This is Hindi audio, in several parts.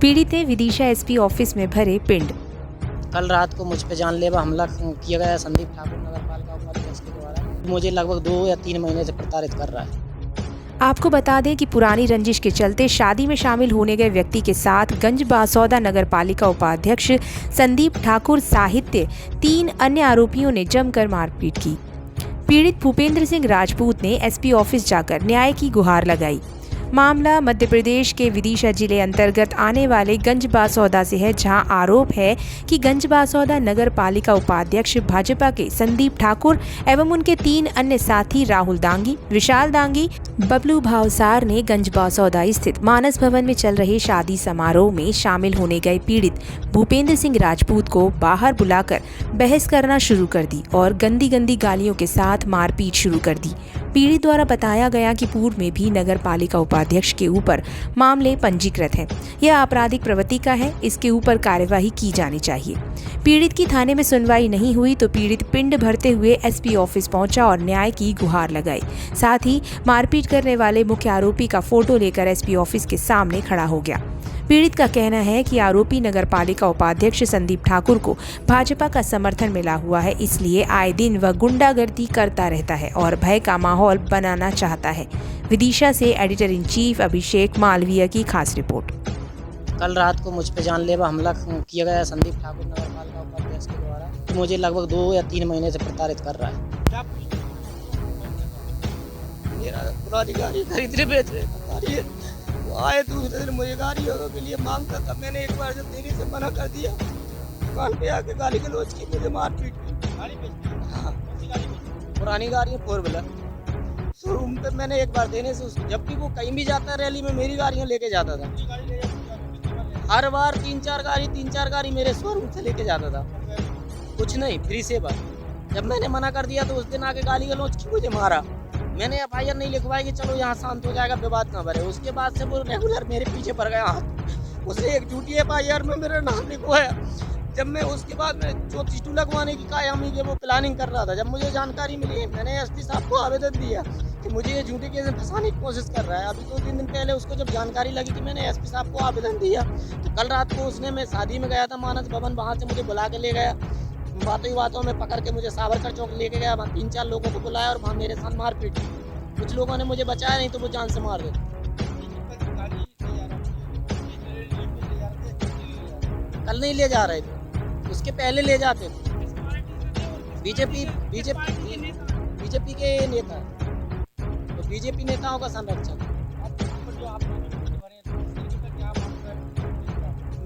पीड़ित ने विदिशा एसपी ऑफिस में भरे पिंड। कल रात को मुझ पे जानलेवा हमला किया गया संदीप ठाकुर नगरपालिका उपाध्यक्ष के द्वारा। मुझे लगभग 2 या 3 महीने से प्रताड़ित कर रहा है। आपको बता दें कि पुरानी रंजिश के चलते शादी में शामिल होने गए व्यक्ति के साथ गंजबासौदा नगरपालिका उपाध्यक्ष संदीप ठाकुर साहित्य 3 अन्य आरोपियों ने जमकर मारपीट की। पीड़ित भूपेंद्र सिंह राजपूत ने एसपी ऑफिस जाकर न्याय की गुहार लगाई। मामला मध्य प्रदेश के विदिशा जिले अंतर्गत आने वाले गंजबासौदा से है, जहां आरोप है कि गंजबासौदा नगर पालिका उपाध्यक्ष भाजपा के संदीप ठाकुर एवं उनके 3 अन्य साथी राहुल दांगी, विशाल दांगी, बबलू भावसार ने गंजबासौदा स्थित मानस भवन में चल रहे शादी समारोह में शामिल होने गए पीड़ित भूपेंद्र सिंह राजपूत को बाहर बुलाकर बहस करना शुरू कर दी और गंदी गंदी गालियों के साथ मारपीट शुरू कर दी। पीड़ित द्वारा बताया गया कि पूर्व में भी नगर पालिका उपाध्यक्ष के ऊपर मामले पंजीकृत हैं। यह आपराधिक प्रवृत्ति का है, इसके ऊपर कार्यवाही की जानी चाहिए। पीड़ित की थाने में सुनवाई नहीं हुई तो पीड़ित पिंड भरते हुए एसपी ऑफिस पहुंचा और न्याय की गुहार लगाई। साथ ही मारपीट करने वाले मुख्य आरोपी का फोटो लेकर एसपी ऑफिस के सामने खड़ा हो गया। पीड़ित का कहना है कि आरोपी नगरपालिका उपाध्यक्ष संदीप ठाकुर को भाजपा का समर्थन मिला हुआ है, इसलिए आए दिन वह गुंडागर्दी करता रहता है और भय का माहौल बनाना चाहता है। विदिशा से एडिटर इन चीफ अभिषेक मालवीय की खास रिपोर्ट। कल रात को मुझ पे जानलेवा हमला किया गया संदीप ठाकुर नगरपालिका उपाध्यक्ष के द्वारा। मुझे लगभग 2 या 3 महीने से प्रताड़ित कर रहा है। मेरा पुरानी गाड़ी खरीदने बेच रहे आए दूसरे दिन मुझे गाड़ियों के लिए मांगता था। मैंने एक बार जब देने से मना कर दिया, दुकान पे आके गाली गलौज की, मुझे मारपीट की। हाँ, पुरानी गाड़ी है 4 व्हीलर। शोरूम पे मैंने एक बार देने से उसको, जब भी वो कहीं भी जाता है रैली में मेरी गाड़ियाँ लेके जाता था। हर बार 3-4 गाड़ी मेरे शोरूम से लेके जाता था। कुछ नहीं, फ्री सेवा। जब मैंने मना कर दिया तो उस दिन आके गाली गलौज की, मुझे मारा। मैंने एफआईआर नहीं लिखवाई कि चलो यहाँ शांत हो जाएगा, विवाद ना बढ़े। उसके बाद से वो रेगुलर मेरे पीछे पड़ गया हाथ। उसने एक झूठी एफआईआर में मेरा नाम लिखवाया। जब मैं उसके बाद में जो टीटू लगवाने की कायामी के वो प्लानिंग कर रहा था, जब मुझे जानकारी मिली मैंने एसपी साहब को आवेदन दिया कि मुझे ये झूठी केस में फंसाने की कोशिश कर रहा है। अभी 2-3 दिन पहले उसको जब जानकारी लगी कि मैंने एसपी साहब को आवेदन दिया तो कल रात को उसने, मैं शादी में गया था मानस भवन, वहाँ से मुझे बुला के ले गया। बातों में पकड़ के मुझे सावरकर चौक लेके गया। वहाँ 3-4 लोगों को बुलाया और वहाँ मेरे साथ मारपीट की। कुछ लोगों ने मुझे बचाया, नहीं तो वो जान से मार देते। कल नहीं ले जा रहे थे, उसके पहले ले जाते थे। बीजेपी के नेता, तो बीजेपी नेताओं का संरक्षण।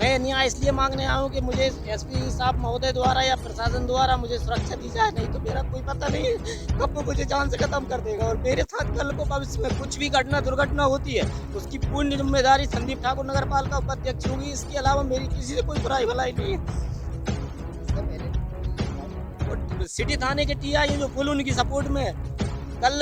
मैं न्याय इसलिए मांगने आया हूँ कि मुझे एसपी साहब महोदय द्वारा या प्रशासन द्वारा मुझे सुरक्षा दी जाए, नहीं तो मेरा कोई पता नहीं है कब वो मुझे जान से खत्म कर देगा। और मेरे साथ कल को भविष्य में कुछ भी दुर्घटना होती है, उसकी पूर्ण जिम्मेदारी संदीप ठाकुर नगरपालिका उपाध्यक्ष होगी। इसके अलावा मेरी किसी से कोई बुराई भलाई नहीं है। सिटी थाने के टीआई जो फुल उनकी सपोर्ट में है। कल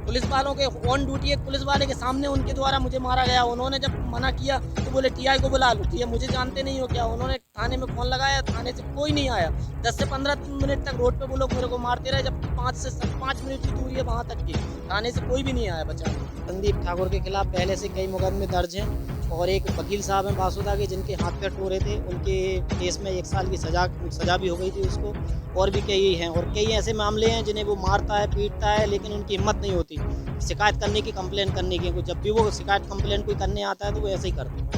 पुलिस वालों के ऑन ड्यूटी एक पुलिस वाले के सामने उनके द्वारा मुझे मारा गया। उन्होंने जब मना किया तो बोले टीआई को बुला लो। टीआई मुझे जानते नहीं हो क्या। उन्होंने थाने में फोन लगाया, थाने से कोई नहीं आया। 10 से 15 मिनट तक रोड पे वो लोग मेरे को मारते रहे, जब 5 मिनट की दूरी है वहाँ तक की। थाने से कोई भी नहीं आया बचा। संदीप ठाकुर के खिलाफ पहले से कई मुकदमे दर्ज हैं और एक वकील साहब हैं बासुदा के, जिनके हाथ पैर टूटे थे। उनके केस में 1 साल की सजा भी हो गई थी उसको। और भी कई हैं और कई ऐसे मामले हैं जिन्हें वो मारता है, पीटता है, लेकिन उनकी हिम्मत नहीं होती शिकायत करने की, कंप्लेन करने की। जब भी वो शिकायत कंप्लेन कोई करने आता है तो वो ऐसे ही करते हैं।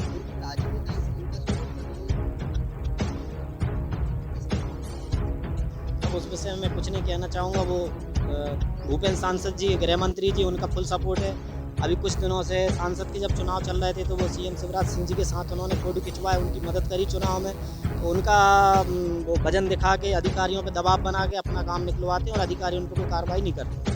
अब उस विषय में मैं कुछ नहीं कहना चाहूँगा। वो भूपेंद्र सांसद जी, गृह मंत्री जी, उनका फुल सपोर्ट है। अभी कुछ दिनों से सांसद के जब चुनाव चल रहे थे तो वो सीएम शिवराज सिंह जी के साथ उन्होंने फोटो खिंचवाए, उनकी मदद करी चुनाव में। तो उनका वो वजन दिखा के अधिकारियों पे दबाव बना के अपना काम निकलवाते हैं और अधिकारी उन पर कोई कार्रवाई नहीं करते।